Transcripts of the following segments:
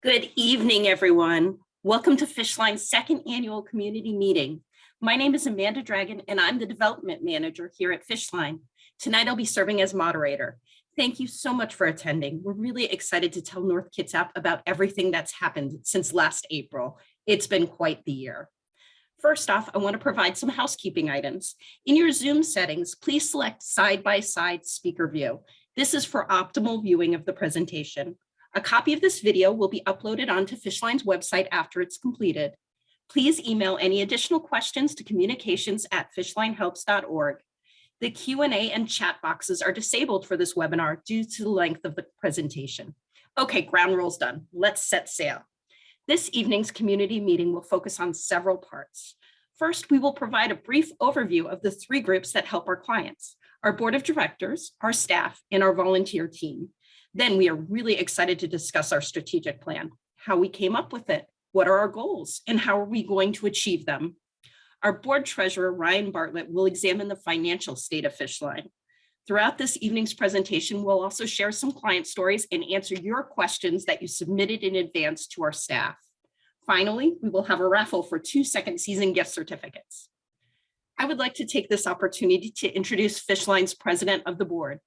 Good evening, everyone. Welcome to Fishline's second annual community meeting. My name is Amanda Dragon, and I'm the development manager here at Fishline. Tonight, I'll be serving as moderator. Thank you so much for attending. We're really excited to tell North Kitsap about everything that's happened since last April. It's been quite the year. First off, I want to provide some housekeeping items. In your Zoom settings, please select side-by-side speaker view. This is for optimal viewing of the presentation. A copy of this video will be uploaded onto Fishline's website after it's completed. Please email any additional questions to communications@fishlinehelps.org. The Q&A and chat boxes are disabled for this webinar due to the length of the presentation. Okay, ground rules done. Let's set sail. This evening's community meeting will focus on several parts. First, we will provide a brief overview of the three groups that help our clients: our board of directors, our staff, and our volunteer team. Then we are really excited to discuss our strategic plan, how we came up with it, what are our goals, and how are we going to achieve them. Our board treasurer, Ryan Bartlett, will examine the financial state of Fishline. Throughout this evening's presentation, we'll also share some client stories and answer your questions that you submitted in advance to our staff. Finally, we will have a raffle for 2 second season gift certificates. I would like to take this opportunity to introduce Fishline's president of the board.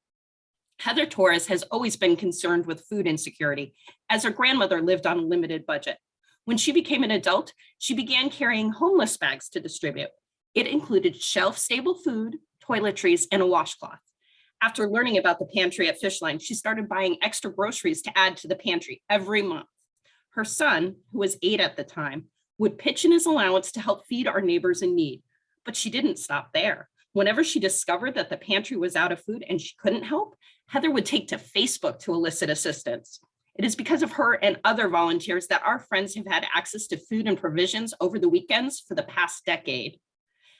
Heather Torres has always been concerned with food insecurity, as her grandmother lived on a limited budget. When she became an adult, she began carrying homeless bags to distribute. It included shelf-stable food, toiletries, and a washcloth. After learning about the pantry at Fishline, she started buying extra groceries to add to the pantry every month. Her son, who was 8 at the time, would pitch in his allowance to help feed our neighbors in need. But she didn't stop there. Whenever she discovered that the pantry was out of food and she couldn't help, Heather would take to Facebook to elicit assistance. It is because of her and other volunteers that our friends have had access to food and provisions over the weekends for the past decade.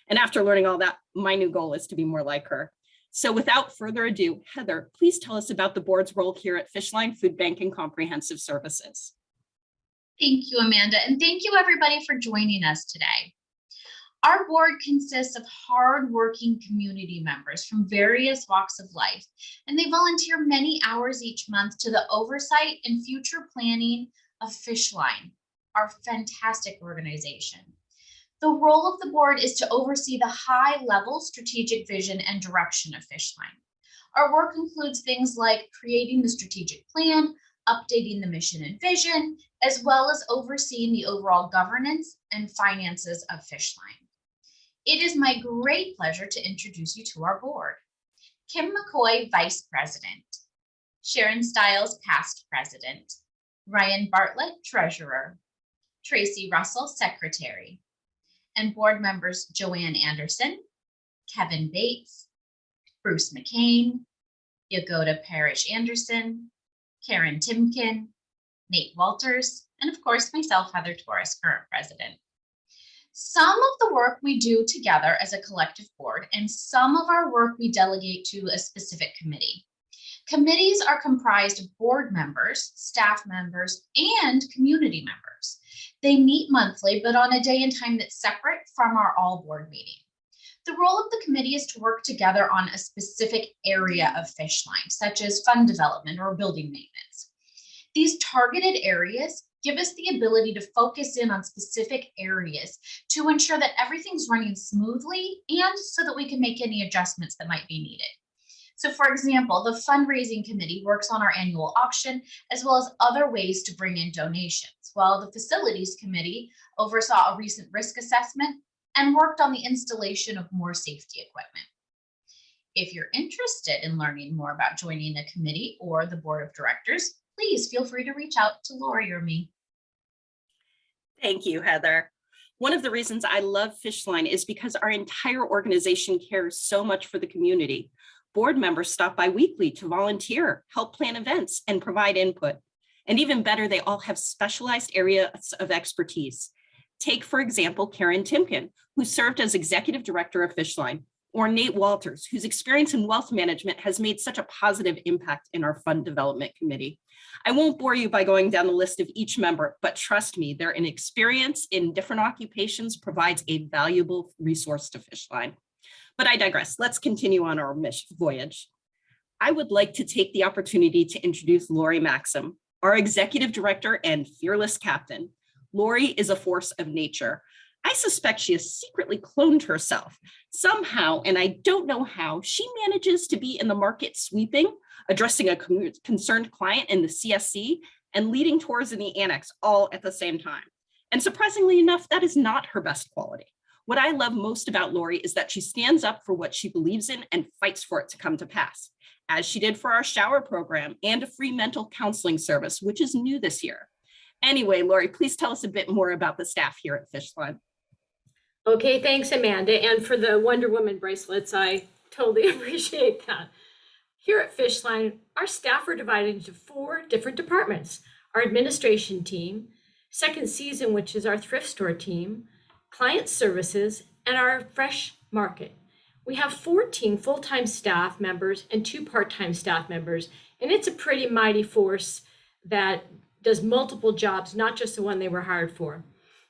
And after learning all that, my new goal is to be more like her. So without further ado, Heather, please tell us about the board's role here at Fishline Food Bank and Comprehensive Services. Thank you, Amanda, and thank you everybody for joining us today. Our board consists of hardworking community members from various walks of life, and they volunteer many hours each month to the oversight and future planning of Fishline, our fantastic organization. The role of the board is to oversee the high-level strategic vision and direction of Fishline. Our work includes things like creating the strategic plan, updating the mission and vision, as well as overseeing the overall governance and finances of Fishline. It is my great pleasure to introduce you to our board. Kim McCoy, Vice President, Sharon Stiles, Past President, Ryan Bartlett, Treasurer, Tracy Russell, Secretary, and board members Joanne Anderson, Kevin Bates, Bruce McCain, Yagoda Parrish Anderson, Karen Timken, Nate Walters, and of course myself, Heather Torres, current president. Some of the work we do together as a collective board, and some of our work we delegate to a specific committee. Committees are comprised of board members, staff members, and community members. They meet monthly, but on a day and time that's separate from our all board meeting. The role of the committee is to work together on a specific area of Fishline, such as fund development or building maintenance. These targeted areas give us the ability to focus in on specific areas to ensure that everything's running smoothly and so that we can make any adjustments that might be needed. So for example, the fundraising committee works on our annual auction as well as other ways to bring in donations, while the facilities committee oversaw a recent risk assessment and worked on the installation of more safety equipment. If you're interested in learning more about joining a committee or the board of directors, please feel free to reach out to Lori or me. Thank you, Heather. One of the reasons I love Fishline is because our entire organization cares so much for the community. Board members stop by weekly to volunteer, help plan events, and provide input. And even better, they all have specialized areas of expertise. Take, for example, Karen Timken, who served as executive director of Fishline, or Nate Walters, whose experience in wealth management has made such a positive impact in our fund development committee. I won't bore you by going down the list of each member, but trust me, their experience in different occupations provides a valuable resource to Fishline. But I digress. Let's continue on our voyage. I would like to take the opportunity to introduce Lori Maxim. our executive director and fearless captain. Lori is a force of nature. I suspect she has secretly cloned herself. Somehow, and I don't know how, she manages to be in the market sweeping, addressing a concerned client in the CSC, and leading tours in the annex all at the same time. And surprisingly enough, that is not her best quality. What I love most about Lori is that she stands up for what she believes in and fights for it to come to pass, as she did for our shower program and a free mental counseling service, which is new this year. Anyway, Lori, please tell us a bit more about the staff here at Fishline. Okay, thanks, Amanda. And for the Wonder Woman bracelets, I totally appreciate that. Here at Fishline, our staff are divided into 4 different departments: our administration team, second season, which is our thrift store team, client services, and our fresh market. We have 14 full-time staff members and 2 part-time staff members, and it's a pretty mighty force that does multiple jobs, not just the one they were hired for.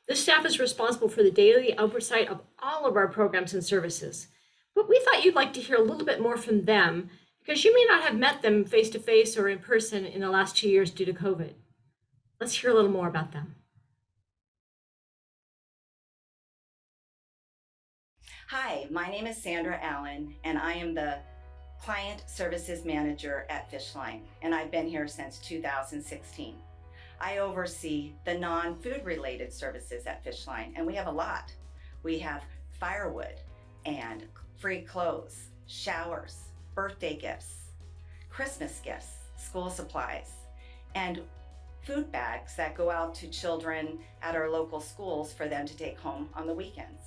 This staff is responsible for the daily oversight of all of our programs and services. But we thought you'd like to hear a little bit more from them, because you may not have met them face-to-face or in person in the last 2 years due to COVID. Let's hear a little more about them. Hi, my name is Sandra Allen, and I am the Client Services Manager at Fishline, and I've been here since 2016. I oversee the non-food related services at Fishline, and we have a lot. We have firewood and free clothes, showers, birthday gifts, Christmas gifts, school supplies, and food bags that go out to children at our local schools for them to take home on the weekends.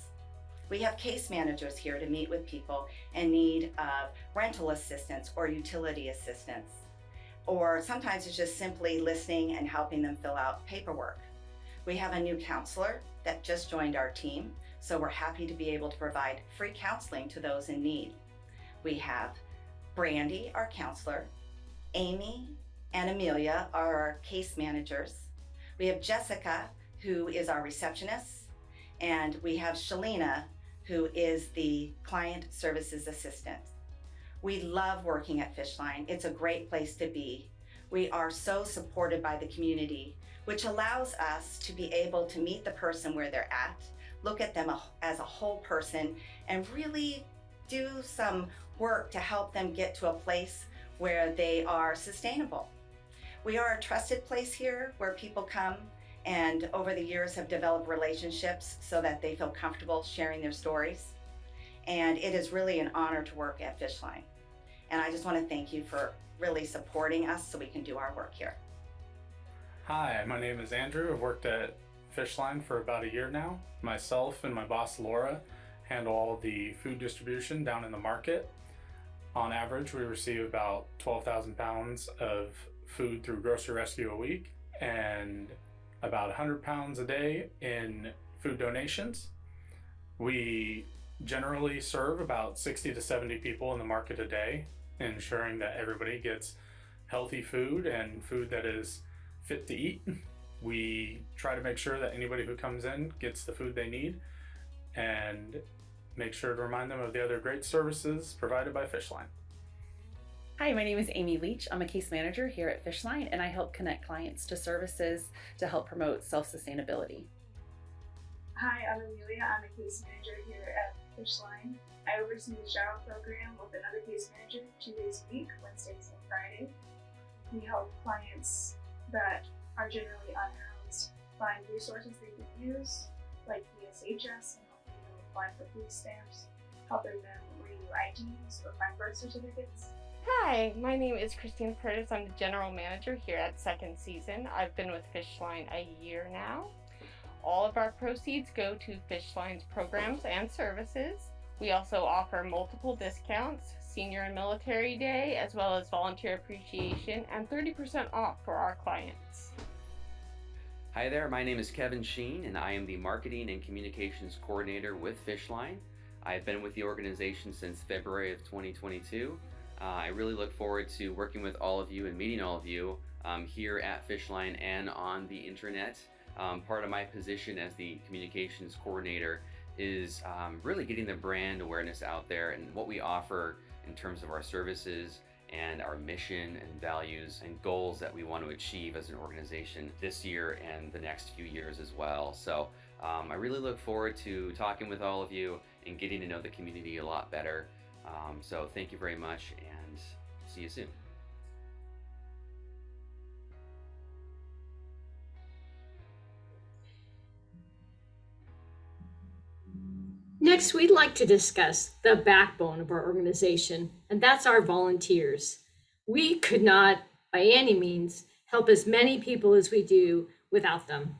We have case managers here to meet with people in need of rental assistance or utility assistance. Or sometimes it's just simply listening and helping them fill out paperwork. We have a new counselor that just joined our team, so we're happy to be able to provide free counseling to those in need. We have Brandy, our counselor, Amy and Amelia are our case managers. We have Jessica, who is our receptionist, and we have Shalina, who is the client services assistant. We love working at Fishline. It's a great place to be. We are so supported by the community, which allows us to be able to meet the person where they're at, look at them as a whole person, and really do some work to help them get to a place where they are sustainable. We are a trusted place here where people come and over the years have developed relationships so that they feel comfortable sharing their stories. And it is really an honor to work at Fishline. And I just want to thank you for really supporting us so we can do our work here. Hi, my name is Andrew. I've worked at Fishline for about a year now. Myself and my boss Laura handle all the food distribution down in the market. On average, we receive about 12,000 pounds of food through Grocery Rescue a week and about 100 pounds a day in food donations. We generally serve about 60 to 70 people in the market a day, ensuring that everybody gets healthy food and food that is fit to eat. We try to make sure that anybody who comes in gets the food they need and make sure to remind them of the other great services provided by Fishline. Hi, my name is Amy Leach. I'm a case manager here at Fishline, and I help connect clients to services to help promote self-sustainability. Hi, I'm Amelia. I'm a case manager here at Fishline. I oversee the shower program with another case manager 2 days a week, Wednesdays and Fridays. We help clients that are generally unhoused find resources they can use, like PSHS, and helping them apply for food stamps, helping them renew IDs or find birth certificates. Hi, my name is Christine Curtis. I'm the general manager here at Second Season. I've been with Fishline a year now. All of our proceeds go to Fishline's programs and services. We also offer multiple discounts, Senior and Military Day, as well as Volunteer Appreciation, and 30% off for our clients. Hi there, my name is Kevin Sheen, and I am the Marketing and Communications Coordinator with Fishline. I've been with the organization since February of 2022. I really look forward to working with all of you and meeting all of you here at Fishline and on the internet. Part of my position as the communications coordinator is really getting the brand awareness out there and what we offer in terms of our services and our mission and values and goals that we want to achieve as an organization this year and the next few years as well. So I really look forward to talking with all of you and getting to know the community a lot better. So thank you very much, and see you soon. Next, we'd like to discuss the backbone of our organization, and that's our volunteers. We could not, by any means, help as many people as we do without them.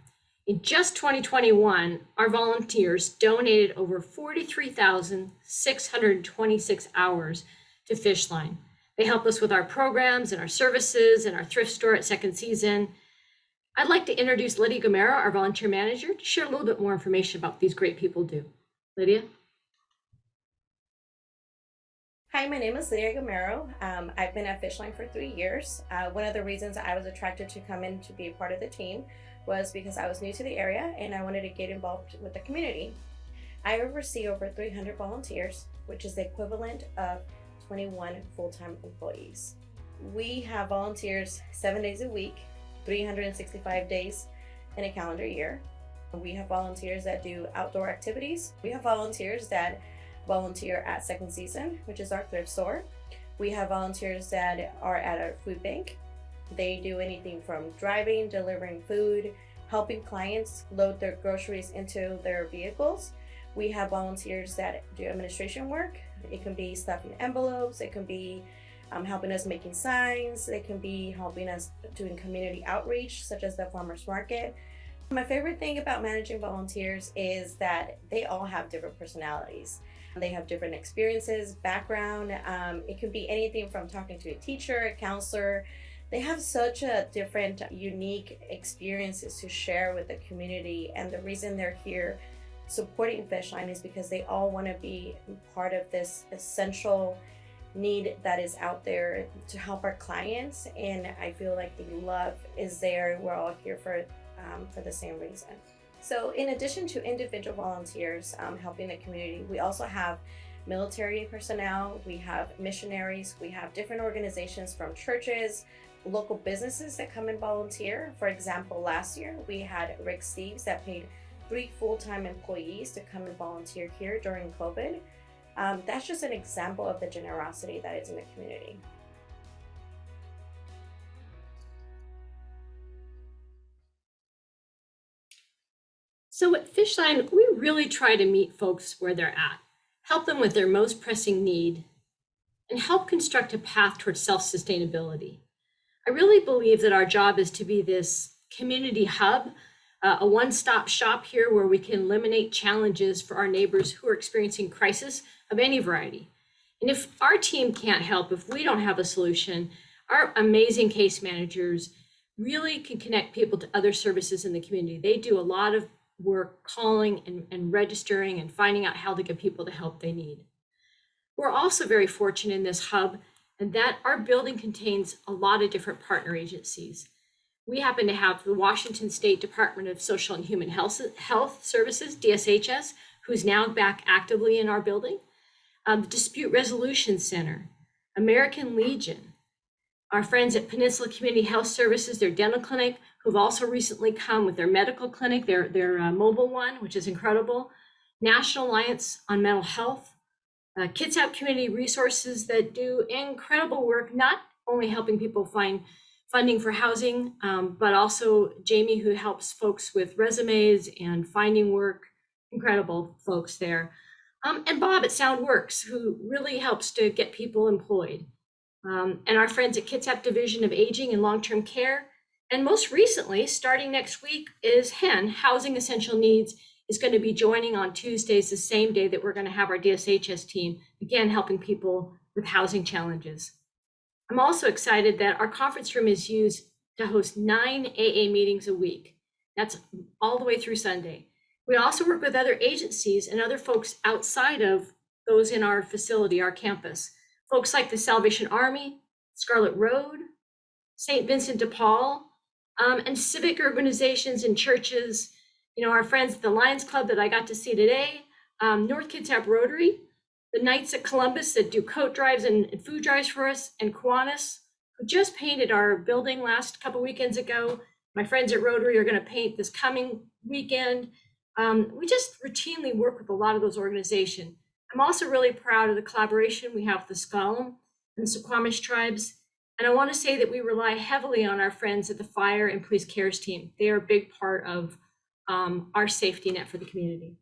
In just 2021, our volunteers donated over 43,626 hours to Fishline. They help us with our programs and our services and our thrift store at Second Season. I'd like to introduce Lydia Gamero, our volunteer manager, to share a little bit more information about what these great people do. Lydia? Hi, my name is Lydia Gamero. I've been at Fishline for 3 years. One of the reasons I was attracted to come in to be a part of the team was because I was new to the area and I wanted to get involved with the community. I oversee over 300 volunteers, which is the equivalent of 21 full-time employees. We have volunteers 7 days a week, 365 days in a calendar year. We have volunteers that do outdoor activities. We have volunteers that volunteer at Second Season, which is our thrift store. We have volunteers that are at our food bank. They do anything from driving, delivering food, helping clients load their groceries into their vehicles. We have volunteers that do administration work. It can be stuffing envelopes, it can be helping us making signs, it can be helping us doing community outreach, such as the farmers market. My favorite thing about managing volunteers is that they all have different personalities. They have different experiences, background. It can be anything from talking to a teacher, a counselor. They have such a different, unique experiences to share with the community. And the reason they're here supporting Fishline is because they all want to be part of this essential need that is out there to help our clients. And I feel like the love is there. We're all here for the same reason. So in addition to individual volunteers helping the community, we also have military personnel, we have missionaries, we have different organizations from churches, local businesses that come and volunteer. For example, last year we had Rick Steves that paid 3 full-time employees to come and volunteer here during COVID. That's just an example of the generosity that is in the community. So at Fishline, we really try to meet folks where they're at, help them with their most pressing need, and help construct a path towards self-sustainability. I really believe that our job is to be this community hub, a one-stop shop here where we can eliminate challenges for our neighbors who are experiencing crisis of any variety. And if our team can't help, if we don't have a solution, our amazing case managers really can connect people to other services in the community. They do a lot of work calling and registering and finding out how to get people the help they need. We're also very fortunate in this hub and that our building contains a lot of different partner agencies. We happen to have the Washington State Department of Social and Human Health Services, DSHS, who's now back actively in our building, the Dispute Resolution Center, American Legion, our friends at Peninsula Community Health Services, their dental clinic, who've also recently come with their medical clinic, their mobile one, which is incredible, National Alliance on Mental Health, Kitsap Community Resources that do incredible work, not only helping people find funding for housing, but also Jamie, who helps folks with resumes and finding work, incredible folks there. And Bob at SoundWorks, who really helps to get people employed. And our friends at Kitsap Division of Aging and Long-Term Care. And most recently, starting next week, is HEN, Housing Essential Needs, is going to be joining on Tuesdays, the same day that we're going to have our DSHS team, again, helping people with housing challenges. I'm also excited that our conference room is used to host 9 AA meetings a week. That's all the way through Sunday. We also work with other agencies and other folks outside of those in our facility, our campus. Folks like the Salvation Army, Scarlet Road, St. Vincent de Paul, and civic organizations and churches. You know, our friends at the Lions Club that I got to see today, North Kitsap Rotary, the Knights at Columbus that do coat drives and food drives for us, and Kiwanis, who just painted our building last couple weekends ago. My friends at Rotary are going to paint this coming weekend. We just routinely work with a lot of those organizations. I'm also really proud of the collaboration we have with the S'Klallam and the Suquamish tribes. And I want to say that we rely heavily on our friends at the Fire and Police Cares team. They are a big part of our safety net for the community.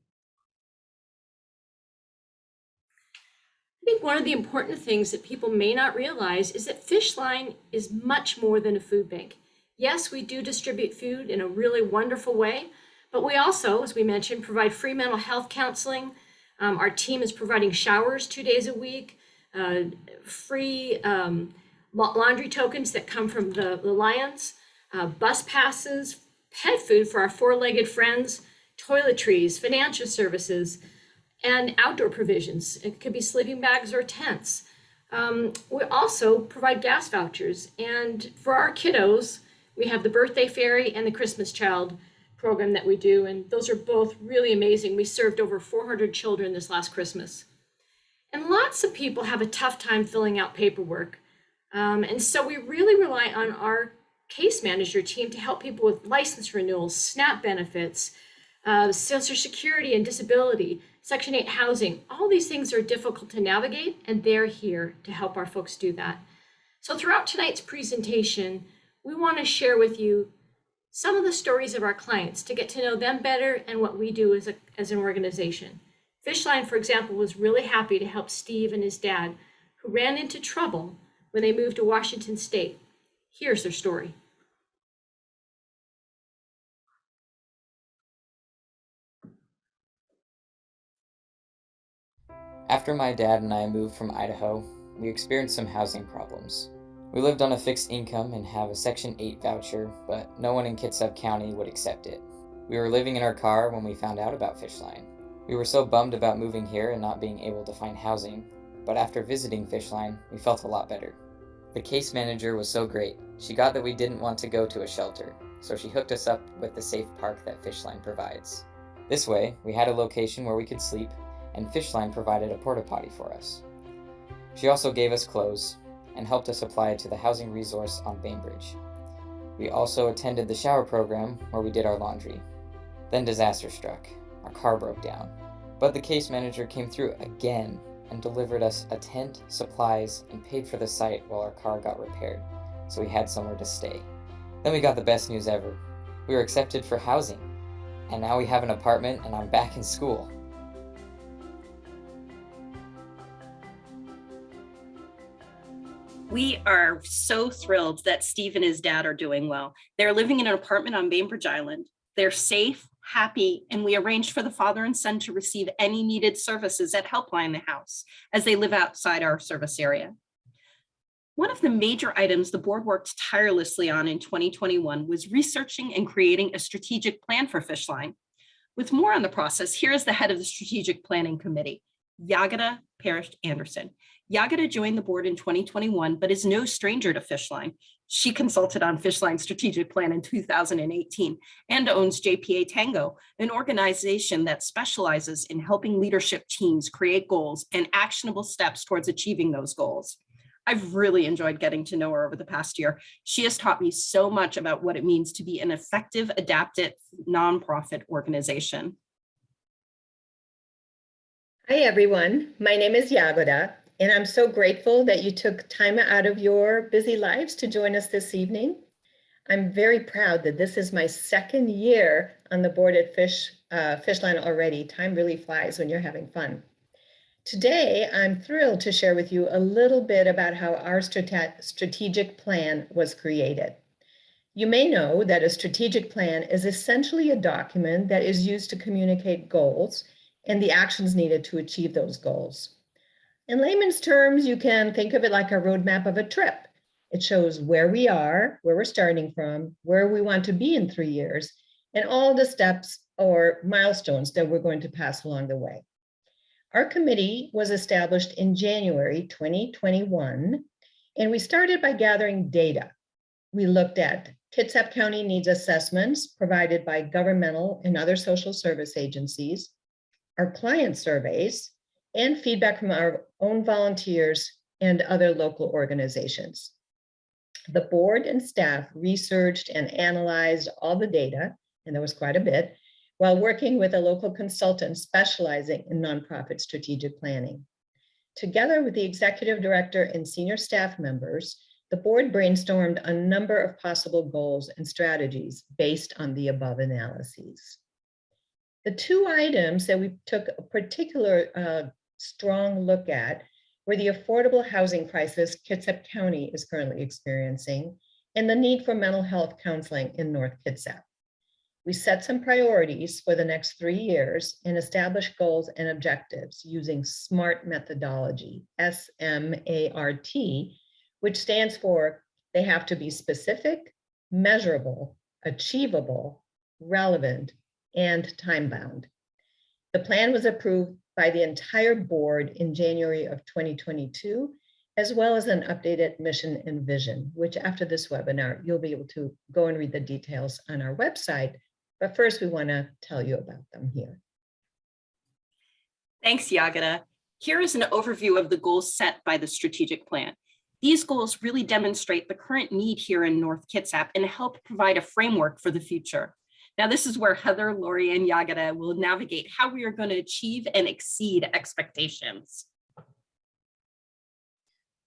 I think one of the important things that people may not realize is that Fishline is much more than a food bank. Yes, we do distribute food in a really wonderful way, but we also, as we mentioned, provide free mental health counseling. Our team is providing showers 2 days a week, free laundry tokens that come from the Lions, bus passes, pet food for our four-legged friends, toiletries, financial services, and outdoor provisions. It could be sleeping bags or tents. We also provide gas vouchers. And for our kiddos, we have the Birthday Fairy and the Christmas Child program that we do. And those are both really amazing. We served over 400 children this last Christmas. And lots of people have a tough time filling out paperwork. And so we really rely on our case manager team to help people with license renewals, SNAP benefits, Social Security and disability, Section 8 housing. All these things are difficult to navigate, and they're here to help our folks do that. So throughout tonight's presentation, we want to share with you some of the stories of our clients to get to know them better and what we do as an organization. Fishline, for example, was really happy to help Steve and his dad, who ran into trouble when they moved to Washington State. Here's their story. After my dad and I moved from Idaho, we experienced some housing problems. We lived on a fixed income and have a Section 8 voucher, but no one in Kitsap County would accept it. We were living in our car when we found out about Fishline. We were so bummed about moving here and not being able to find housing, but after visiting Fishline, we felt a lot better. The case manager was so great. She got that we didn't want to go to a shelter, so she hooked us up with the safe park that Fishline provides. This way, we had a location where we could sleep, and Fishline provided a porta potty for us. She also gave us clothes and helped us apply to the housing resource on Bainbridge. We also attended the shower program where we did our laundry. Then disaster struck. Our car broke down. But the case manager came through again and delivered us a tent, supplies, and paid for the site while our car got repaired, so we had somewhere to stay. Then we got the best news ever. We were accepted for housing, and now we have an apartment and I'm back in school. We are so thrilled that Steve and his dad are doing well. They're living in an apartment on Bainbridge Island. They're safe, happy, and we arranged for the father and son to receive any needed services at Helpline the house as they live outside our service area. One of the major items the board worked tirelessly on in 2021 was researching and creating a strategic plan for Fishline. With more on the process, here is the head of the strategic planning committee, Yagata Parrish Anderson. Yagata joined the board in 2021, but is no stranger to Fishline. She consulted on Fishline's strategic plan in 2018 and owns JPA Tango, an organization that specializes in helping leadership teams create goals and actionable steps towards achieving those goals. I've really enjoyed getting to know her over the past year. She has taught me so much about what it means to be an effective, adaptive nonprofit organization. Hi, everyone. My name is Yagoda, and I'm so grateful that you took time out of your busy lives to join us this evening. I'm very proud that this is my second year on the board at Fishline already. Time really flies when you're having fun. Today, I'm thrilled to share with you a little bit about how our strategic plan was created. You may know that a strategic plan is essentially a document that is used to communicate goals and the actions needed to achieve those goals. In layman's terms, you can think of it like a roadmap of a trip. It shows where we are, where we're starting from, where we want to be in 3 years, and all the steps or milestones that we're going to pass along the way. Our committee was established in January 2021, and we started by gathering data. We looked at Kitsap County needs assessments provided by governmental and other social service agencies, our client surveys, and feedback from our own volunteers and other local organizations. The board and staff researched and analyzed all the data, and there was quite a bit, while working with a local consultant specializing in nonprofit strategic planning. Together with the executive director and senior staff members, the board brainstormed a number of possible goals and strategies based on the above analyses. The two items that we took a particular strong look at were the affordable housing crisis Kitsap County is currently experiencing and the need for mental health counseling in North Kitsap. We set some priorities for the next 3 years and established goals and objectives using SMART methodology, SMART, which stands for they have to be specific, measurable, achievable, relevant, and time-bound. The plan was approved by the entire board in January of 2022, as well as an updated mission and vision, which after this webinar, you'll be able to go and read the details on our website. But first, we want to tell you about them here. Thanks, Yagata. Here is an overview of the goals set by the strategic plan. These goals really demonstrate the current need here in North Kitsap and help provide a framework for the future. Now, this is where Heather, Lori, and Yagata will navigate how we are going to achieve and exceed expectations.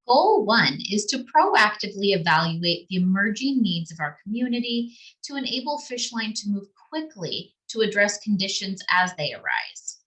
Goal 1 is to proactively evaluate the emerging needs of our community to enable Fishline to move quickly to address conditions as they arise.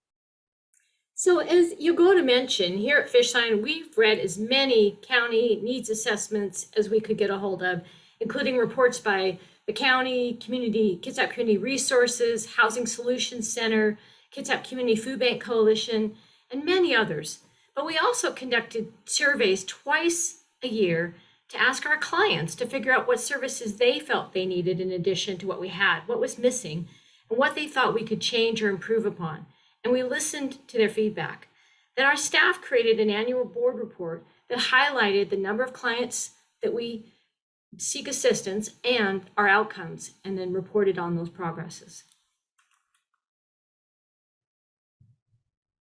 So as you go to mention, here at Fishline, we've read as many county needs assessments as we could get a hold of, including reports by the county, Kitsap Community Resources, Housing Solutions Center, Kitsap Community Food Bank Coalition, and many others. But we also conducted surveys twice a year to ask our clients to figure out what services they felt they needed in addition to what we had, what was missing, and what they thought we could change or improve upon. And we listened to their feedback. Then our staff created an annual board report that highlighted the number of clients that we seek assistance and our outcomes, and then reported on those progresses.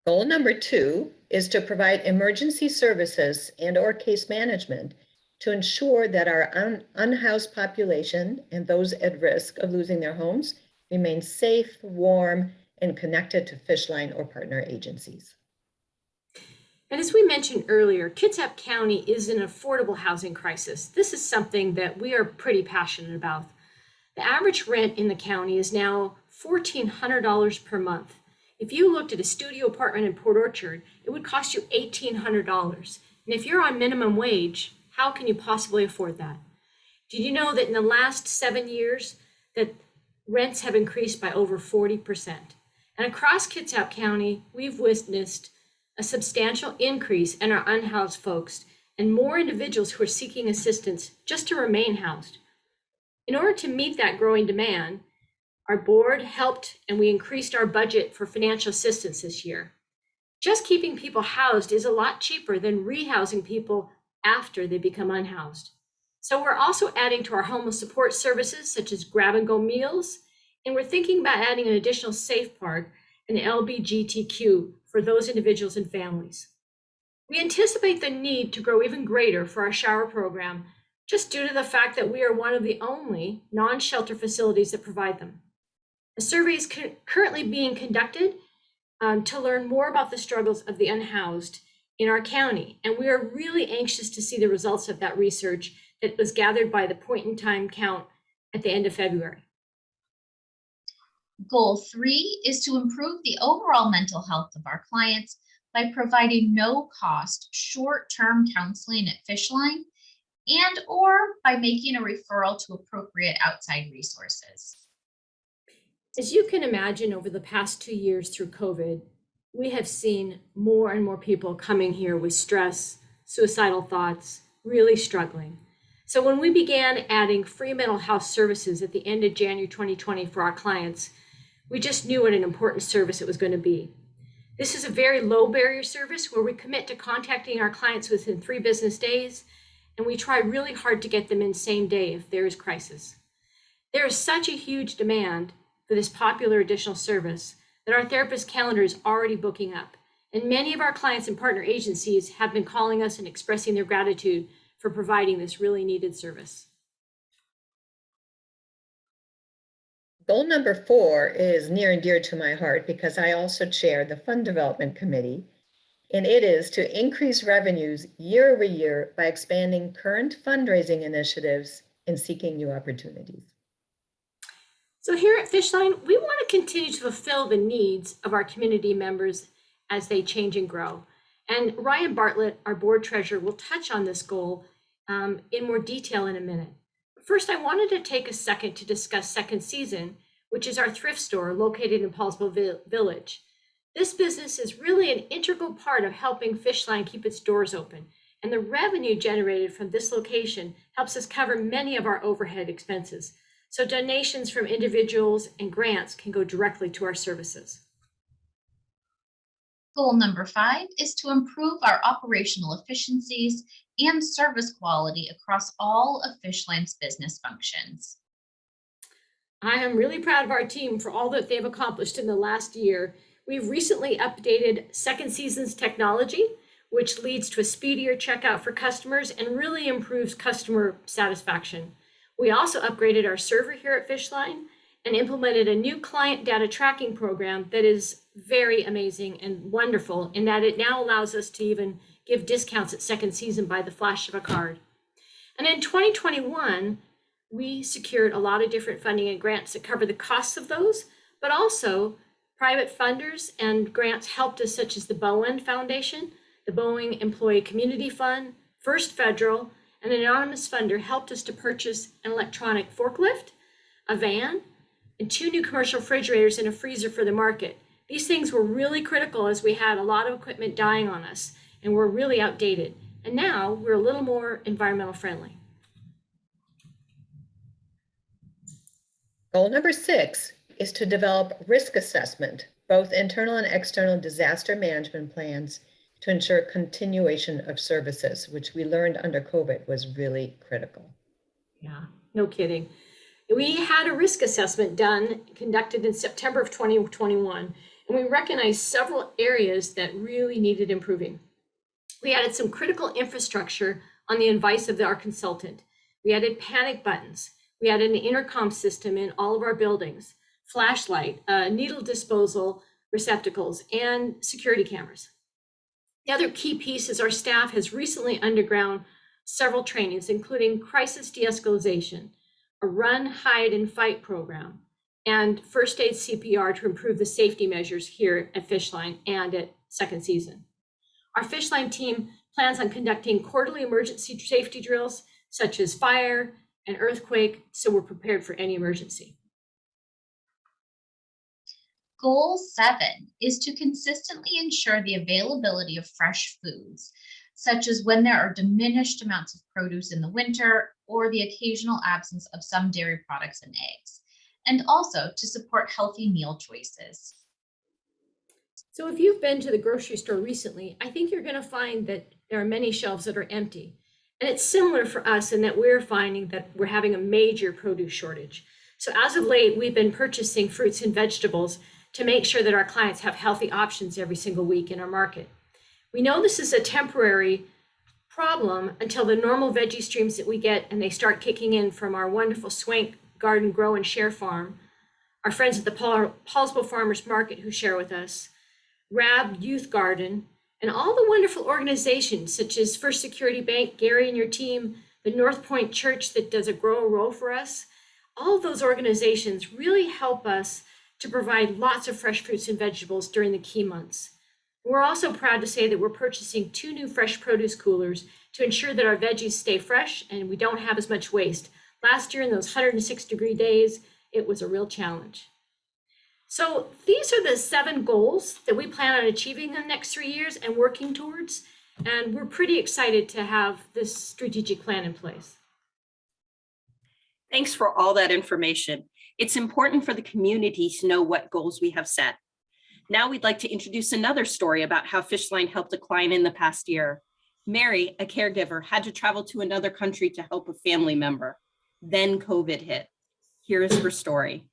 Goal number 2 is to provide emergency services and/or case management to ensure that our unhoused population and those at risk of losing their homes remain safe, warm, and connected to Fishline or partner agencies. And as we mentioned earlier, Kitsap County is an affordable housing crisis. This is something that we are pretty passionate about. The average rent in the county is now $1,400 per month. If you looked at a studio apartment in Port Orchard, it would cost you $1,800. And if you're on minimum wage, how can you possibly afford that? Did you know that in the last 7 years that rents have increased by over 40%? And across Kitsap County, we've witnessed a substantial increase in our unhoused folks and more individuals who are seeking assistance just to remain housed. In order to meet that growing demand, our board helped and we increased our budget for financial assistance this year. Just keeping people housed is a lot cheaper than rehousing people after they become unhoused. So we're also adding to our homeless support services such as grab-and-go meals, and we're thinking about adding an additional safe park and LBGTQ for those individuals and families. We anticipate the need to grow even greater for our shower program just due to the fact that we are one of the only non-shelter facilities that provide them. A survey is currently being conducted to learn more about the struggles of the unhoused in our county, and we are really anxious to see the results of that research that was gathered by the point-in-time count at the end of February. Goal 3 is to improve the overall mental health of our clients by providing no-cost short-term counseling at Fishline and/or by making a referral to appropriate outside resources. As you can imagine, over the past 2 years through COVID, we have seen more and more people coming here with stress, suicidal thoughts, really struggling. So when we began adding free mental health services at the end of January 2020 for our clients, we just knew what an important service it was going to be. This is a very low barrier service where we commit to contacting our clients within 3 business days, and we try really hard to get them in same day if there is crisis. There is such a huge demand for this popular additional service that our therapist calendar is already booking up. And many of our clients and partner agencies have been calling us and expressing their gratitude for providing this really needed service. Goal number 4 is near and dear to my heart because I also chair the Fund Development Committee, and it is to increase revenues year over year by expanding current fundraising initiatives and seeking new opportunities. So here at Fishline, we want to continue to fulfill the needs of our community members as they change and grow. And Ryan Bartlett, our board treasurer, will touch on this goal in more detail in a minute. First, I wanted to take a second to discuss Second Season, which is our thrift store located in Paulsville Village. This business is really an integral part of helping Fishline keep its doors open, and the revenue generated from this location helps us cover many of our overhead expenses. So donations from individuals and grants can go directly to our services. Goal number 5 is to improve our operational efficiencies and service quality across all of Fishline's business functions. I am really proud of our team for all that they've accomplished in the last year. We've recently updated Second Season's technology, which leads to a speedier checkout for customers and really improves customer satisfaction. We also upgraded our server here at Fishline and implemented a new client data tracking program that is very amazing and wonderful in that it now allows us to even give discounts at Second Season by the flash of a card. And in 2021, we secured a lot of different funding and grants that cover the costs of those, but also private funders and grants helped us, such as the Bowen Foundation, the Boeing Employee Community Fund, First Federal, and an anonymous funder helped us to purchase an electronic forklift, a van, and 2 new commercial refrigerators and a freezer for the market. These things were really critical as we had a lot of equipment dying on us and were really outdated. And now we're a little more environmental friendly. Goal number 6 is to develop risk assessment, both internal and external disaster management plans to ensure continuation of services, which we learned under COVID was really critical. Yeah, no kidding. We had a risk assessment conducted in September of 2021, and we recognized several areas that really needed improving. We added some critical infrastructure on the advice of our consultant. We added panic buttons. We added an intercom system in all of our buildings, flashlight, needle disposal receptacles, and security cameras. The other key piece is our staff has recently undergone several trainings, including crisis de-escalation, a run, hide, and fight program, and first aid CPR to improve the safety measures here at Fishline and at Second Season. Our Fishline team plans on conducting quarterly emergency safety drills, such as fire and earthquake, so we're prepared for any emergency. Goal 7 is to consistently ensure the availability of fresh foods, such as when there are diminished amounts of produce in the winter or the occasional absence of some dairy products and eggs, and also to support healthy meal choices. So if you've been to the grocery store recently, I think you're going to find that there are many shelves that are empty. And it's similar for us in that we're finding that we're having a major produce shortage. So as of late, we've been purchasing fruits and vegetables to make sure that our clients have healthy options every single week in our market. We know this is a temporary problem until the normal veggie streams that we get and they start kicking in from our wonderful Swank Garden Grow and Share Farm, our friends at the Paulsville Farmers Market who share with us, Rab Youth Garden, and all the wonderful organizations such as First Security Bank, Gary and your team, the North Point Church that does a grow and roll for us. All of those organizations really help us to provide lots of fresh fruits and vegetables during the key months. We're also proud to say that we're purchasing 2 new fresh produce coolers to ensure that our veggies stay fresh and we don't have as much waste. Last year in those 106-degree days, it was a real challenge. So these are the 7 goals that we plan on achieving in the next 3 years and working towards. And we're pretty excited to have this strategic plan in place. Thanks for all that information. It's important for the community to know what goals we have set. Now we'd like to introduce another story about how Fishline helped a client in the past year. Mary, a caregiver, had to travel to another country to help a family member. Then COVID hit. Here is her story.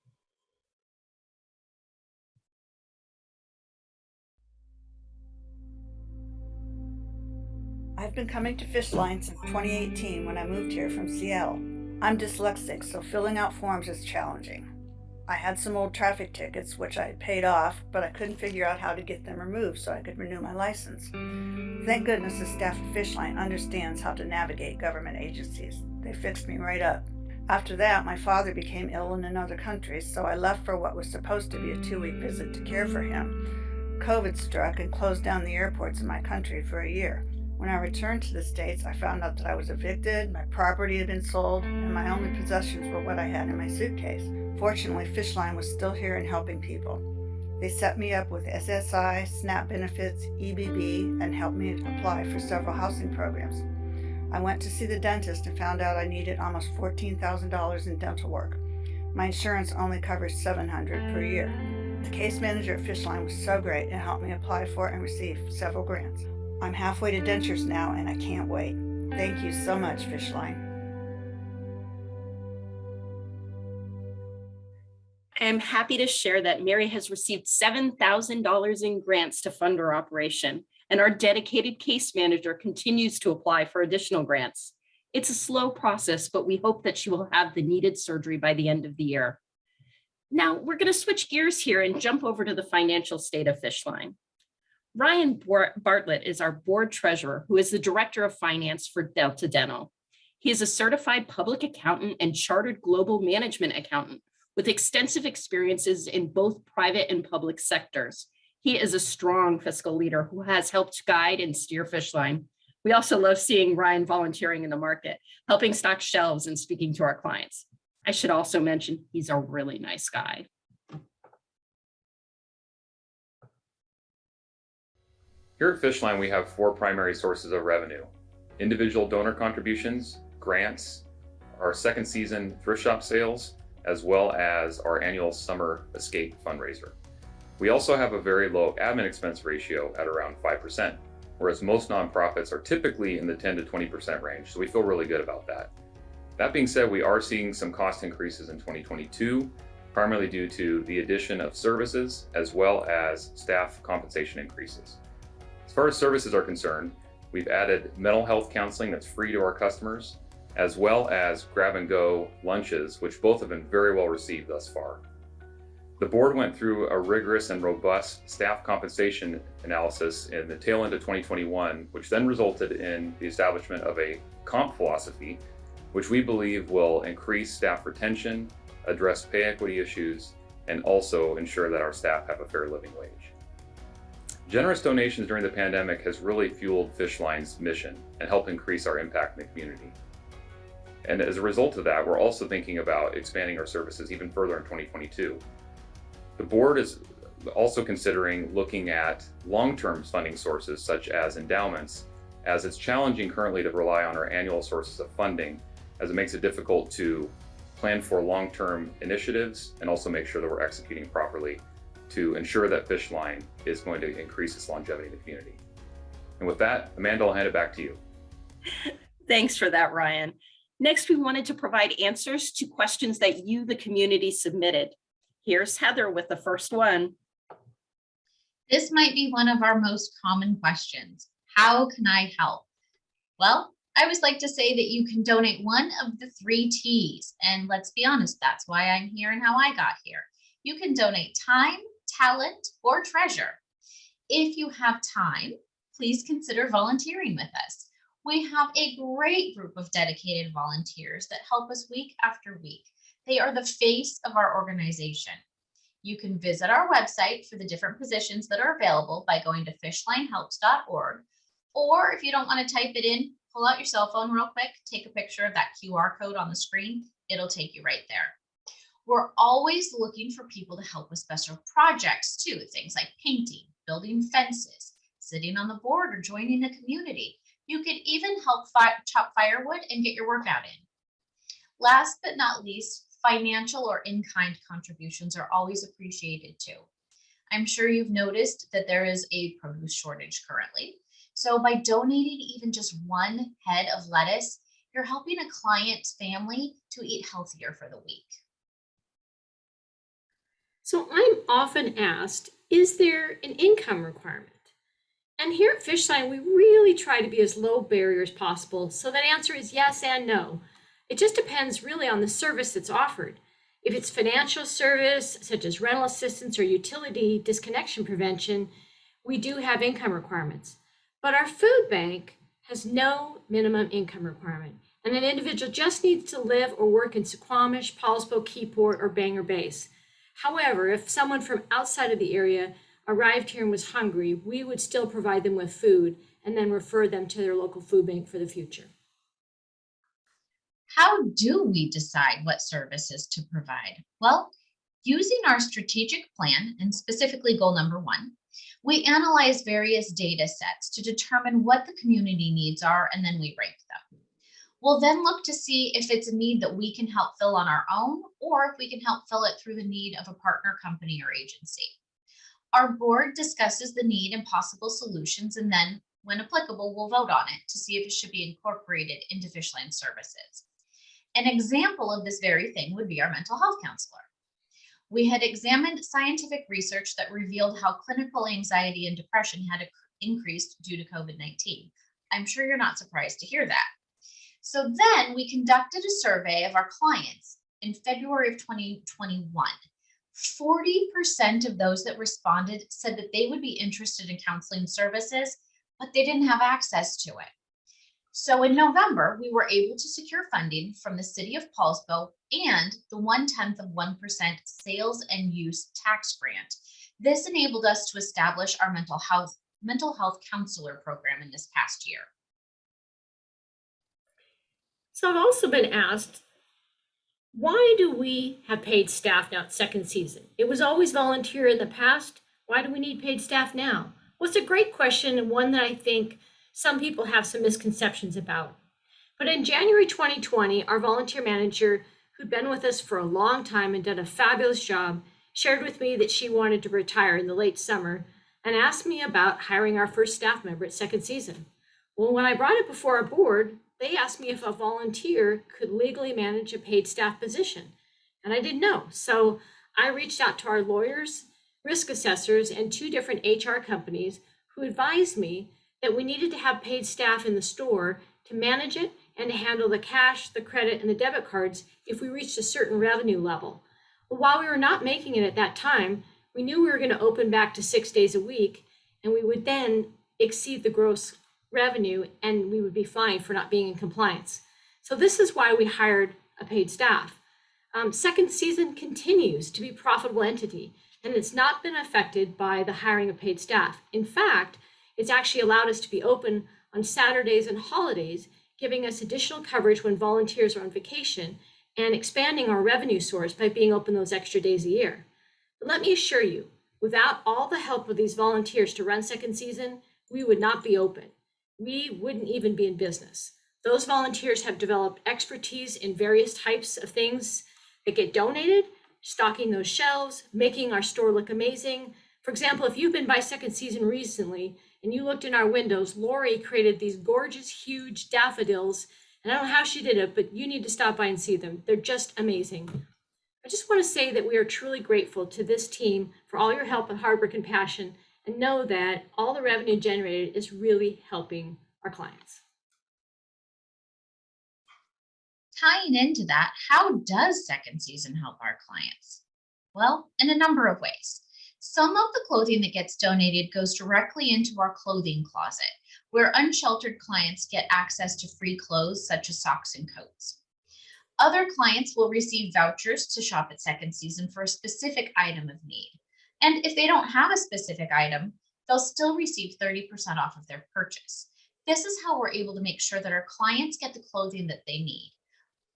I've been coming to Fishline since 2018 when I moved here from Seattle. I'm dyslexic, so filling out forms is challenging. I had some old traffic tickets, which I had paid off, but I couldn't figure out how to get them removed so I could renew my license. Thank goodness the staff at Fishline understands how to navigate government agencies. They fixed me right up. After that, my father became ill in another country, so I left for what was supposed to be a 2-week visit to care for him. COVID struck and closed down the airports in my country for a year. When I returned to the States, I found out that I was evicted, my property had been sold, and my only possessions were what I had in my suitcase. Fortunately, Fishline was still here and helping people. They set me up with SSI, SNAP benefits, EBB, and helped me apply for several housing programs. I went to see the dentist and found out I needed almost $14,000 in dental work. My insurance only covers $700 per year. The case manager at Fishline was so great and helped me apply for and receive several grants. I'm halfway to dentures now and I can't wait. Thank you so much, Fishline. I am happy to share that Mary has received $7,000 in grants to fund her operation, and our dedicated case manager continues to apply for additional grants. It's a slow process, but we hope that she will have the needed surgery by the end of the year. Now, we're going to switch gears here and jump over to the financial state of Fishline. Ryan Bartlett is our board treasurer, who is the director of finance for Delta Dental. He is a certified public accountant and chartered global management accountant with extensive experiences in both private and public sectors. He is a strong fiscal leader who has helped guide and steer Fishline. We also love seeing Ryan volunteering in the market, helping stock shelves and speaking to our clients. I should also mention he's a really nice guy. Here at Fishline, we have 4 primary sources of revenue: individual donor contributions, grants, our second season thrift shop sales, as well as our annual summer escape fundraiser. We also have a very low admin expense ratio at around 5%, whereas most nonprofits are typically in the 10 to 20% range, so we feel really good about that. That being said, we are seeing some cost increases in 2022, primarily due to the addition of services as well as staff compensation increases. As far as services are concerned, we've added mental health counseling that's free to our customers, as well as grab-and-go lunches, which both have been very well received thus far. The board went through a rigorous and robust staff compensation analysis in the tail end of 2021, which then resulted in the establishment of a comp philosophy, which we believe will increase staff retention, address pay equity issues, and also ensure that our staff have a fair living wage. Generous donations during the pandemic has really fueled Fishline's mission and helped increase our impact in the community. And as a result of that, we're also thinking about expanding our services even further in 2022. The board is also considering looking at long-term funding sources such as endowments, as it's challenging currently to rely on our annual sources of funding, as it makes it difficult to plan for long-term initiatives and also make sure that we're executing properly to ensure that Fishline is going to increase its longevity in the community. And with that, Amanda, I'll hand it back to you. Thanks for that, Ryan. Next, we wanted to provide answers to questions that you, the community, submitted. Here's Heather with the first one. This might be one of our most common questions. How can I help? Well, I always like to say that you can donate one of the 3 T's. And let's be honest, that's why I'm here and how I got here. You can donate time, talent, or treasure. If you have time, please consider volunteering with us. We have a great group of dedicated volunteers that help us week after week. They are the face of our organization. You can visit our website for the different positions that are available by going to fishlinehelps.org. Or if you don't want to type it in, pull out your cell phone real quick, take a picture of that QR code on the screen. It'll take you right there. We're always looking for people to help with special projects too, things like painting, building fences, sitting on the board, or joining a community. You could even help chop firewood and get your workout in. Last but not least, financial or in-kind contributions are always appreciated too. I'm sure you've noticed that there is a produce shortage currently. So by donating even just one head of lettuce, you're helping a client's family to eat healthier for the week. So I'm often asked, is there an income requirement? And here at Fishline, we really try to be as low barrier as possible. So that answer is yes and no. It just depends really on the service that's offered. If it's financial service, such as rental assistance or utility disconnection prevention, we do have income requirements. But our food bank has no minimum income requirement, and an individual just needs to live or work in Suquamish, Paulsbo, Keyport, or Bangor Base. However, if someone from outside of the area arrived here and was hungry, we would still provide them with food and then refer them to their local food bank for the future. How do we decide what services to provide? Well, using our strategic plan, and specifically goal number 1, we analyze various data sets to determine what the community needs are, and then we rank them. We'll then look to see if it's a need that we can help fill on our own, or if we can help fill it through the need of a partner company or agency. Our board discusses the need and possible solutions, and then, when applicable, we'll vote on it to see if it should be incorporated into Fishline services. An example of this very thing would be our mental health counselor. We had examined scientific research that revealed how clinical anxiety and depression had increased due to COVID-19. I'm sure you're not surprised to hear that. So then we conducted a survey of our clients in February of 2021. 40% of those that responded said that they would be interested in counseling services, but they didn't have access to it. So in November, we were able to secure funding from the City of Paulsbo and the 0.1% sales and use tax grant. This enabled us to establish our mental health counselor program in this past year. So I've also been asked, why do we have paid staff now at second season? It was always volunteer in the past. Why do we need paid staff now? Well, it's a great question, and one that I think some people have some misconceptions about. But in January 2020, our volunteer manager, who'd been with us for a long time and done a fabulous job, shared with me that she wanted to retire in the late summer and asked me about hiring our first staff member at second season. Well, when I brought it before our board, they asked me if a volunteer could legally manage a paid staff position, and I didn't know. So I reached out to our lawyers, risk assessors, and 2 different HR companies who advised me that we needed to have paid staff in the store to manage it and to handle the cash, the credit, and the debit cards if we reached a certain revenue level. Well, while we were not making it at that time, we knew we were going to open back to 6 days a week, and we would then exceed the gross revenue, and we would be fined for not being in compliance. So this is why we hired a paid staff. Second season continues to be a profitable entity, and it's not been affected by the hiring of paid staff. In fact, it's actually allowed us to be open on Saturdays and holidays, giving us additional coverage when volunteers are on vacation and expanding our revenue source by being open those extra days a year. But let me assure you, without all the help of these volunteers to run second season, we would not be open. We wouldn't even be in business. Those volunteers have developed expertise in various types of things that get donated, stocking those shelves, making our store look amazing. For example, if you've been by second season recently and you looked in our windows, Lori created these gorgeous, huge daffodils. And I don't know how she did it, but you need to stop by and see them. They're just amazing. I just want to say that we are truly grateful to this team for all your help and hard work and passion, and know that all the revenue generated is really helping our clients. Tying into that, how does second season help our clients? Well, in a number of ways. Some of the clothing that gets donated goes directly into our clothing closet, where unsheltered clients get access to free clothes such as socks and coats. Other clients will receive vouchers to shop at second season for a specific item of need. And if they don't have a specific item, they'll still receive 30% off of their purchase. This is how we're able to make sure that our clients get the clothing that they need.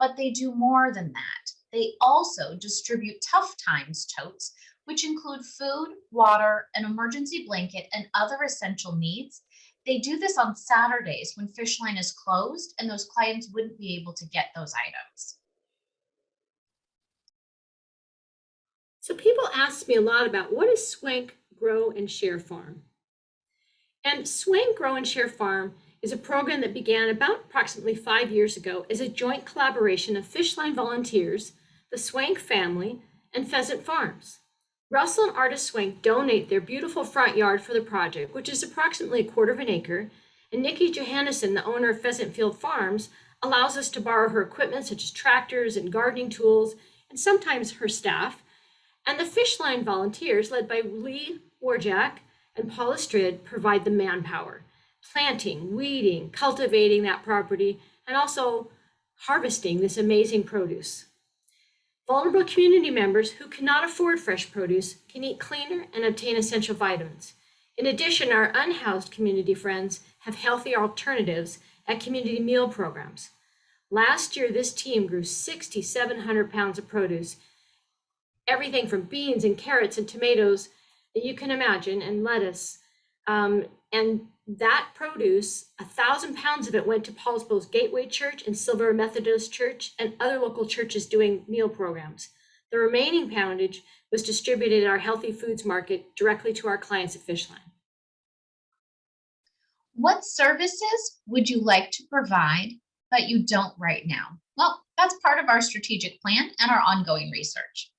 But they do more than that. They also distribute Tough Times totes, which include food, water, an emergency blanket, and other essential needs. They do this on Saturdays when Fishline is closed, and those clients wouldn't be able to get those items. So people ask me a lot about what is Swank Grow and Share Farm? And Swank Grow and Share Farm is a program that began about approximately 5 years ago as a joint collaboration of Fishline volunteers, the Swank family, and Pheasant Farms. Russell and Artist Swank donate their beautiful front yard for the project, which is approximately a quarter of an acre, and Nikki Johannesson, the owner of Pheasant Field Farms, allows us to borrow her equipment such as tractors and gardening tools, and sometimes her staff. And the Fishline volunteers, led by Lee Warjack and Paula Strid, provide the manpower, planting, weeding, cultivating that property, and also harvesting this amazing produce. Vulnerable community members who cannot afford fresh produce can eat cleaner and obtain essential vitamins. In addition, our unhoused community friends have healthy alternatives at community meal programs. Last year, this team grew 6,700 pounds of produce, everything from beans and carrots and tomatoes that you can imagine, and lettuce. And that produce, 1,000 pounds of it went to Paulsbo's Gateway Church and Silver Methodist Church and other local churches doing meal programs. The remaining poundage was distributed at our Healthy Foods Market directly to our clients at Fishline. What services would you like to provide but you don't right now? Well, that's part of our strategic plan and our ongoing research.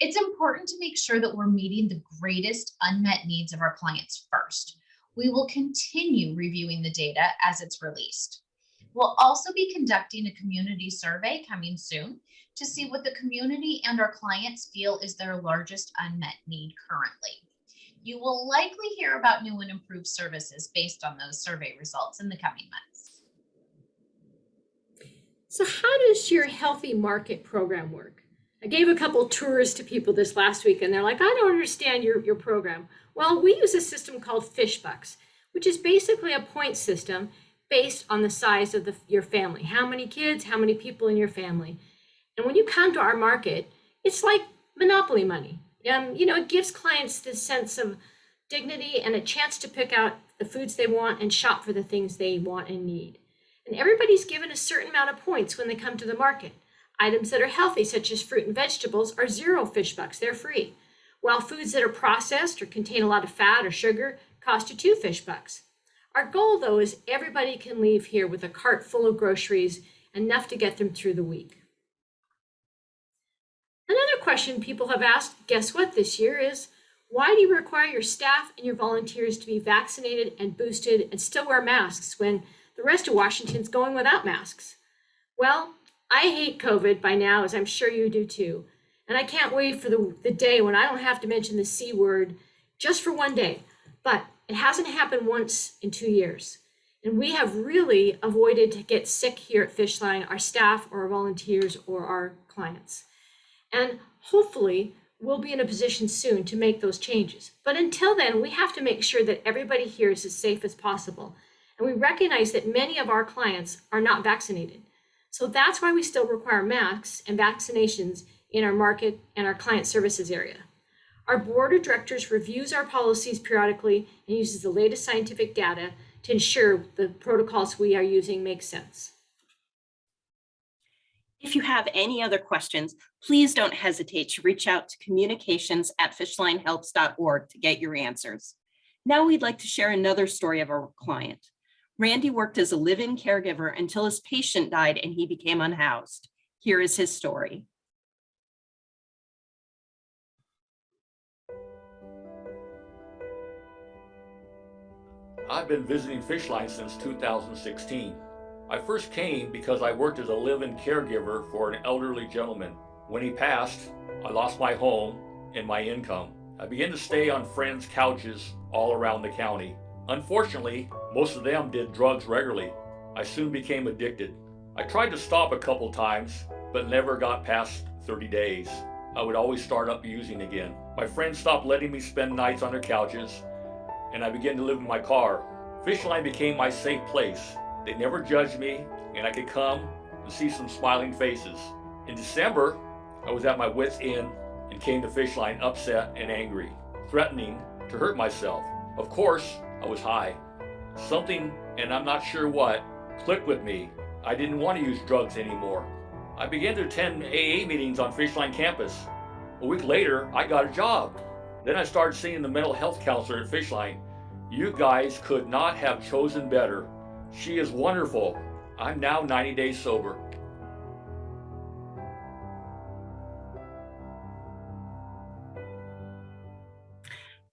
It's important to make sure that we're meeting the greatest unmet needs of our clients first. We will continue reviewing the data as it's released. We'll also be conducting a community survey coming soon to see what the community and our clients feel is their largest unmet need currently. You will likely hear about new and improved services based on those survey results in the coming months. So how does your Healthy Market program work? I gave a couple tours to people this last week and they're like, I don't understand your program. Well, we use a system called Fish Bucks, which is basically a point system based on the size of your family. How many kids, how many people in your family. And when you come to our market, it's like Monopoly money. It gives clients this sense of dignity and a chance to pick out the foods they want and shop for the things they want and need. And everybody's given a certain amount of points when they come to the market. Items that are healthy, such as fruit and vegetables, are 0 Fish Bucks, they're free. While foods that are processed or contain a lot of fat or sugar cost you 2 Fish Bucks. Our goal, though, is everybody can leave here with a cart full of groceries, enough to get them through the week. Another question people have asked, guess what, this year is, why do you require your staff and your volunteers to be vaccinated and boosted and still wear masks when the rest of Washington's going without masks? Well, I hate COVID by now, as I'm sure you do too. And I can't wait for the day when I don't have to mention the C word just for one day. But it hasn't happened once in 2 years. And we have really avoided to get sick here at Fishline, our staff or our volunteers or our clients. And hopefully we'll be in a position soon to make those changes. But until then, we have to make sure that everybody here is as safe as possible. And we recognize that many of our clients are not vaccinated. So that's why we still require masks and vaccinations in our market and our client services area. Our board of directors reviews our policies periodically and uses the latest scientific data to ensure the protocols we are using make sense. If you have any other questions, please don't hesitate to reach out to communications@fishlinehelps.org to get your answers. Now we'd like to share another story of a client. Randy worked as a live-in caregiver until his patient died and he became unhoused. Here is his story. I've been visiting Fishline since 2016. I first came because I worked as a live-in caregiver for an elderly gentleman. When he passed, I lost my home and my income. I began to stay on friends' couches all around the county. Unfortunately, most of them did drugs regularly. I soon became addicted. I tried to stop a couple times, but never got past 30 days. I would always start up using again. My friends stopped letting me spend nights on their couches, and I began to live in my car. Fishline became my safe place. They never judged me, and I could come and see some smiling faces. In December, I was at my wit's end and came to Fishline upset and angry, threatening to hurt myself. Of course, I was high. Something, and I'm not sure what, clicked with me. I didn't want to use drugs anymore. I began to attend AA meetings on Fishline campus. A week later, I got a job. Then I started seeing the mental health counselor at Fishline. You guys could not have chosen better. She is wonderful. I'm now 90 days sober.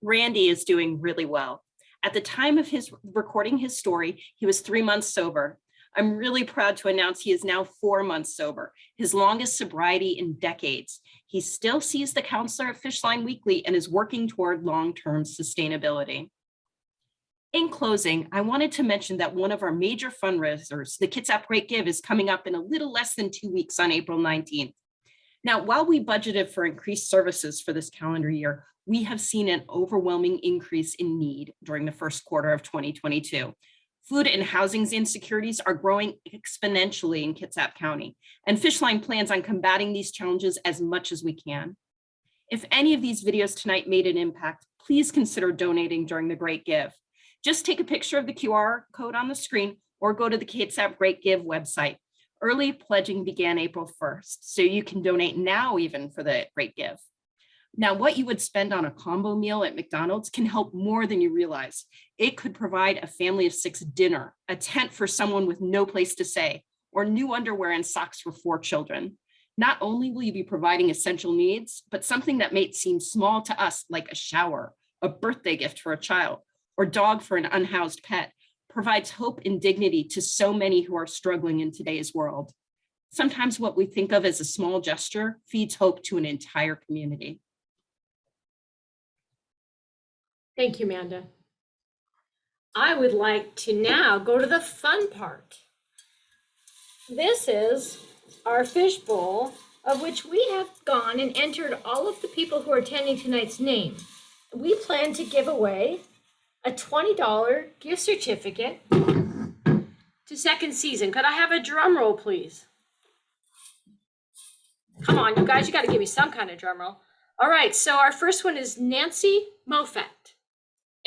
Randy is doing really well. At the time of his recording his story, he was 3 months sober. I'm really proud to announce he is now 4 months sober, his longest sobriety in decades. He still sees the counselor at Fishline weekly and is working toward long-term sustainability. In closing, I wanted to mention that one of our major fundraisers, the Kitsap Great Give, is coming up in a little less than 2 weeks on April 19th. Now, while we budgeted for increased services for this calendar year, we have seen an overwhelming increase in need during the first quarter of 2022. Food and housing insecurities are growing exponentially in Kitsap County, and Fishline plans on combating these challenges as much as we can. If any of these videos tonight made an impact, please consider donating during the Great Give. Just take a picture of the QR code on the screen or go to the Kitsap Great Give website. Early pledging began April 1st, so you can donate now even for the Great Give. Now, what you would spend on a combo meal at McDonald's can help more than you realize. It could provide a family of 6 dinner, a tent for someone with no place to stay, or new underwear and socks for 4 children. Not only will you be providing essential needs, but something that may seem small to us, like a shower, a birthday gift for a child, or dog for an unhoused pet, provides hope and dignity to so many who are struggling in today's world. Sometimes what we think of as a small gesture feeds hope to an entire community. Thank you, Amanda. I would like to now go to the fun part. This is our fishbowl, of which we have gone and entered all of the people who are attending tonight's name. We plan to give away a $20 gift certificate to Second Season. Could I have a drum roll, please? Come on, you guys, you got to give me some kind of drum roll. All right, so our first one is Nancy Moffat,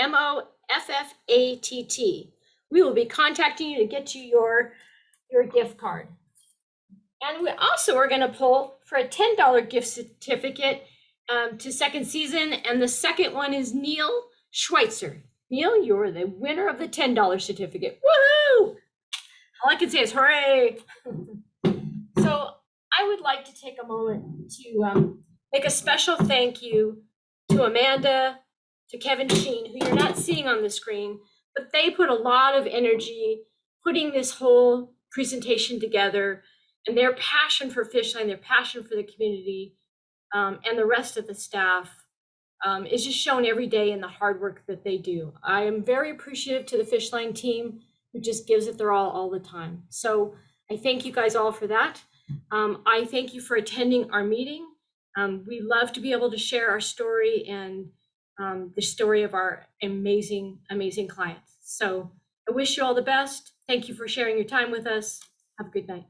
Moffatt. We will be contacting you to get you your gift card. And we also are going to pull for a $10 gift certificate to Second Season. And the second one is Neil Schweitzer. Neil, you're the winner of the $10 certificate. Woohoo! All I can say is hooray. So I would like to take a moment to make a special thank you to Amanda, to Kevin Sheen, who you're not seeing on the screen, but they put a lot of energy putting this whole presentation together, and their passion for Fishline, their passion for the community, and the rest of the staff is just shown every day in the hard work that they do. I am very appreciative to the Fishline team who just gives it their all the time. So I thank you guys all for that. I thank you for attending our meeting. We love to be able to share our story and the story of our amazing, amazing clients. So I wish you all the best. Thank you for sharing your time with us. Have a good night.